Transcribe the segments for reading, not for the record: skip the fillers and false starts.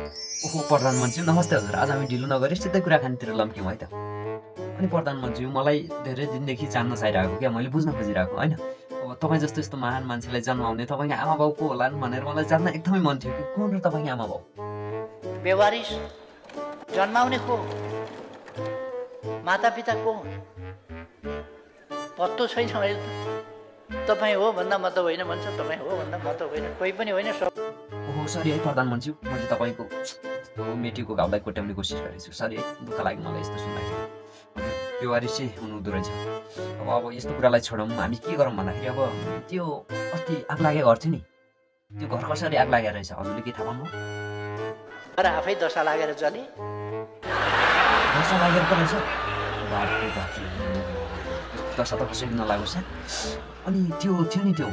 ओहो प्रधानमन्त्री नमस्ते हजुर। आज हामी ढिलो नगरी सिधै कुराकानीतिर लम्क्यौँ है त। अनि प्रधानमन्त्री मलाई धेरै दिनदेखि जान्न चाहिरहेको क्या, मैले बुझ्न खोजिरहेको होइन। अब तपाईँ जस्तो यस्तो महान मान्छेलाई जन्माउने तपाईँको आमा-बाउ को होलान् भनेर मलाई जान्न एकदमै मन थियो कि को हुन् र तपाईँको आमा-बाउ? बेवारिस जन्माउने को मातापिता को हुन्? पत्तो छैन मैले त। तपाईँ हो भन्दा म त होइन भन्छ, तपाईँ हो भन्दा म त होइन, कोही पनि होइन। ओहो सरी है प्रधानमन्त्री, मैले तपाईँको यस्तो मेटीको घाउलाई कोट्याउने कोसिस गरेको छु। सरी है, दुःख लाग्यो मलाई यस्तो सुन्दाखेरि। हजुर बेवारिसै हुनुहुँदो रहेछ। अब यस्तो कुरालाई छोडौँ, हामी के गरौँ भन्दाखेरि अब त्यो अस्ति आग लागेको घर थियो नि, त्यो घर कसरी आग लागेको रहेछ हजुरले के थाहा पाउनुभयो? तर आफै दशा लागेर जले। दशा लागेर पो रहेछ? बापरे बाप, दशा त कसरी नलागोस्। अनि त्यो थियो नि त्यो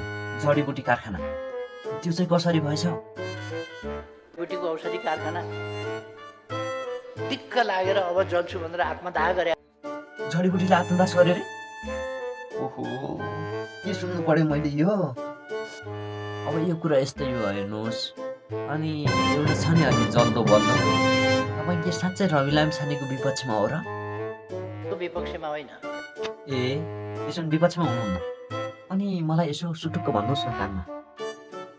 जडीबुटी कारखाना, त्यो चाहिँ कसरी भएछ? बुटीको औषधि कारखाना दिक्क लागेर अब जल्छु भनेर आत्मदाह गरे। जडीबुटीले आत्मदास गरे रे? ओहो, के सुन्नु पर्यो मैले यो? अब यो कुरा यस्तै हो हेर्नुहोस्। अनि एउटा छ नि अलि जल्दो बल्दो, तपाईँ के साँच्चै रवि लामिछानेको विपक्षमा हो र? त्यो विपक्षमा होइन। ए त्यसो भने विपक्षमा हुनुहुन्न? अनि मलाई यसो सुटुक्क भन्नुहोस् न कानमा,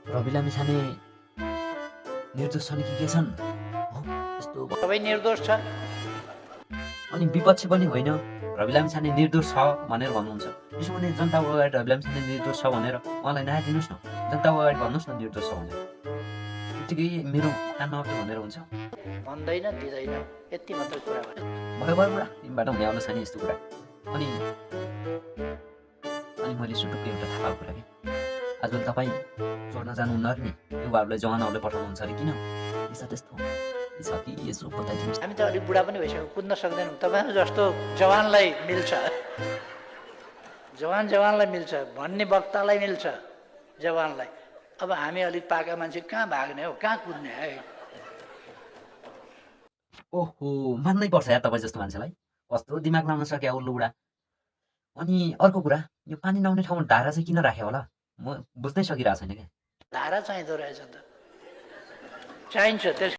रवि लामिछाने निर्दोष छन् कि के छन्? यस्तो सबै निर्दोष छ। अनि विपक्ष पनि होइन, रवि लामिछाने निर्दोष छ भनेर भन्नुहुन्छ। त्यसो भने जनताको अगाडि रवि लामिछाने निर्दोष छ भनेर उहाँलाई न्याय दिनुहोस् न, जनताको अगाडि भन्नुहोस् न निर्दोष छ भनेर। त्यतिकै मेरो कानमा आउँछ भनेर हुन्छ? भन्दैन दिँदैन, यति मात्र कुरा भयो। भयो भयो बुढा, तिमीबाट हुने आउनु छैन यस्तो कुरा। अनि मैले सुटुक्क एउटा थाहा पाएको कुरा कि आजभोलि तपाईँ छोड्न जानुहुन्न अरे नि, युवाहरूलाई जवानहरूलाई पठाउनुहुन्छ अरे, किन यसो त्यस्तो छ कि यसो बताइदिनुहोस्। हामी त अलिक बुढा पनि भइसक्यो, कुद्न सक्दैनौँ। तपाईँहरू जस्तो जवानलाई मिल्छ, जवानलाई मिल्छ भन्ने वक्तालाई मिल्छ जवानलाई। अब हामी अलिक पाका मान्छे कहाँ भाग्ने हो, कहाँ कुद्ने है? ओहो, मान्नै पर्छ यार तपाईँ जस्तो मान्छेलाई, कस्तो दिमाग लाउन सक्यो उल्लु बुढा। अनि अर्को कुरा, यो पानी नआउने ठाउँमा धारा चाहिँ किन राख्यो होला? म बुझ्नै सकिरहेको छैन क्या। धारा चाहिँदो रहेछ त, चाहिन्छ त्यस